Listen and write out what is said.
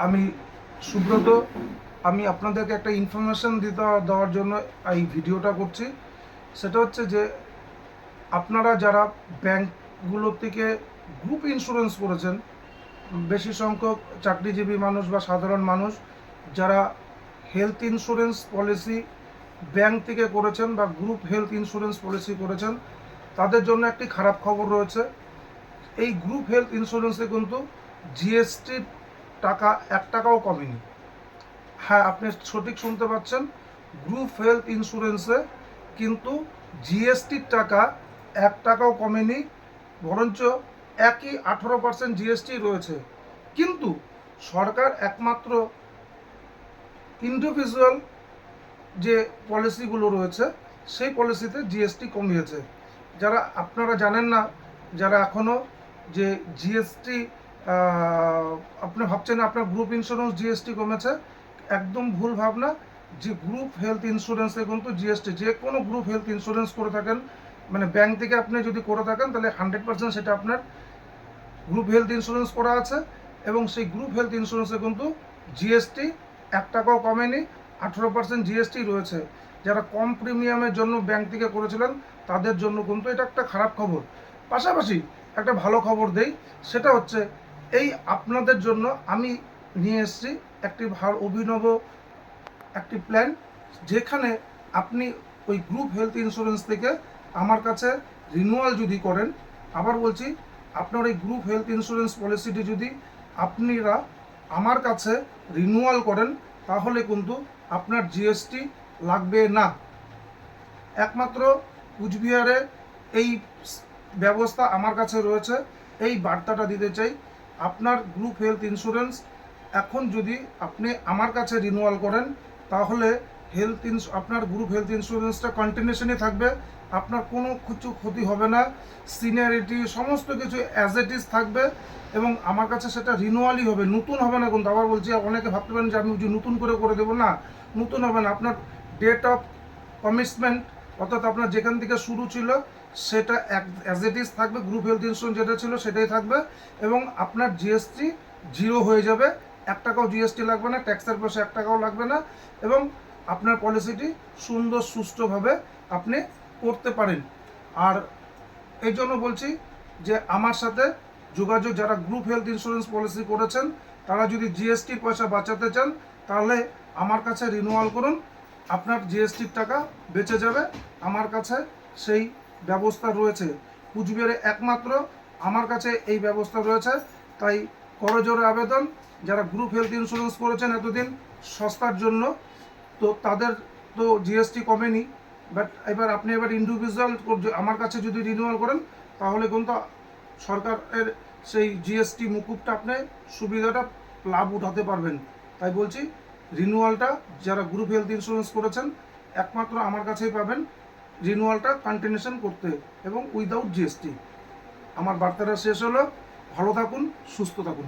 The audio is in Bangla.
আমি সুব্রত। আমি আপনাদেরকে একটা ইনফরমেশন দেওয়ার জন্য এই ভিডিওটা করছি। সেটা হচ্ছে যে আপনারা যারা ব্যাংকগুলোর থেকে গ্রুপ ইন্স্যুরেন্স করেছেন, বেশি সংখ্যক চাকরিজীবী মানুষ বা সাধারণ মানুষ যারা হেলথ ইন্স্যুরেন্স পলিসি ব্যাংক থেকে করেছেন বা গ্রুপ হেলথ ইন্স্যুরেন্স পলিসি করেছেন, তাদের জন্য একটি খারাপ খবর রয়েছে। এই গ্রুপ হেলথ ইন্স্যুরেন্সে কিন্তু জিএসটির টাকা 1 টাকাও কমেনি। হ্যাঁ, আপনি সঠিক শুনতে পাচ্ছেন, গ্রুপ হেলথ ইন্স্যুরেন্সে কিন্তু জিএসটির টাকা 1 টাকাও কমেনি, বরঞ্চ একই 18% জিএসটি রয়েছে। কিন্তু সরকার একমাত্র ইন্ডিভিজুয়াল যে পলিসিগুলো রয়েছে সেই পলিসিতে জিএসটি কমিয়েছে। যারা আপনারা জানেন না, যারা এখনও যে জিএসটি আপনি ভাবছেন আপনার গ্রুপ ইন্স্যুরেন্স জিএসটি কমেছে, একদম ভুল ভাবনা। যে গ্রুপ হেলথ ইন্স্যুরেন্সে কিন্তু জিএসটি, যে কোনো গ্রুপ হেলথ ইন্স্যুরেন্স করে থাকেন, মানে ব্যাংক থেকে আপনি যদি করে থাকেন, তাহলে 100% সেটা আপনার গ্রুপ হেলথ ইন্স্যুরেন্স করা আছে। এবং সেই গ্রুপ হেলথ ইন্স্যুরেন্সে কিন্তু জিএসটি 1 টাকাও কমেনি, 18% জিএসটি রয়েছে। যারা কম প্রিমিয়ামের জন্য ব্যাংক থেকে করেছিলেন তাদের জন্য কিন্তু এটা একটা খারাপ খবর। পাশাপাশি একটা ভালো খবর দেই, সেটা হচ্ছে এই আপনাদের জন্য আমি নিয়ে এসেছি একটি অভিনব একটি প্ল্যান, যেখানে আপনি ওই গ্রুপ হেলথ ইন্স্যুরেন্স থেকে আমার কাছে রিনিউয়াল যদি করেন, আবার বলছি, আপনার এই গ্রুপ হেলথ ইন্স্যুরেন্স পলিসিটি যদি আপনারা আমার কাছে রিনিউয়াল করেন, তাহলে কিন্তু আপনার জিএসটি লাগবে না। একমাত্র কুচবিহারে এই ব্যবস্থা আমার কাছে রয়েছে। এই বার্তাটা দিতে চাই, আপনার গ্রুপ হেলথ ইন্স্যুরেন্স এখন যদি আপনি আমার কাছে রিনিউয়াল করেন, তাহলে আপনার গ্রুপ হেলথ ইন্স্যুরেন্সটা কন্টিনিউশনই থাকবে। আপনার কোনো কিছু ক্ষতি হবে না, সিনিয়রিটি সমস্ত কিছু অ্যাজ ইট ইজ থাকবে। এবং আমার কাছে সেটা রিনিউয়ালই হবে, নতুন হবে না। কিন্তু আবার বলছি, অনেকে ভাবতে পারেন যে আমি নতুন করে দেবো, না, নতুন হবে না। আপনার ডেট অফ কমিটমেন্ট, অর্থাৎ আপনার যেখান থেকে শুরু ছিল সেটা অ্যাজ ইট ইজ থাকবে। গ্রুপ হেলথ ইন্স্যুরেন্স যেটা ছিল সেটাই থাকবে। এবং আপনার জিএসটি জিরো হয়ে যাবে, 1 টাকাও জিএসটি লাগবে না, ট্যাক্সের পয়সা 1 টাকাও লাগবে না। এবং আপনার পলিসিটি সুন্দর সুষ্ঠুভাবে আপনি করতে পারেন। আর এই জন্য বলছি যে আমার সাথে যোগাযোগ, যারা গ্রুপ হেলথ ইন্স্যুরেন্স পলিসি করেছেন, তারা যদি জিএসটির পয়সা বাঁচাতে চান, তাহলে আমার কাছে রিনিউয়াল করুন। আপনার জিএসটির টাকা বেঁচে যাবে। আমার কাছে সেই ব্যবস্থা রয়েছে। কুচবিহারে একমাত্র আমার কাছে এই ব্যবস্থা রয়েছে। তাই করজোড়ে আবেদন, যারা গ্রুপ হেলথ ইন্স্যুরেন্স করেছেন এতদিন সস্তার জন্য, তো তাদের তো জিএসটি কমেনি, বাট আপনি ইন্ডিভিজুয়াল আমার কাছে যদি রিনিউয়াল করেন, তাহলে কিন্তু সরকারের সেই জিএসটি মুকুবটা আপনি সুবিধাটা লাভ উঠাতে পারবেন। তাই বলছি, রিনিউয়ালটা যারা গ্রুপ হেলথ ইন্স্যুরেন্স করেছেন একমাত্র আমার কাছেই পাবেন, রিনিউয়ালটা কন্টিনিউশন করতে এবং উইদাউট জিএসটি। আমার বার্তাটা শেষ হলো। ভালো থাকুন, সুস্থ থাকুন।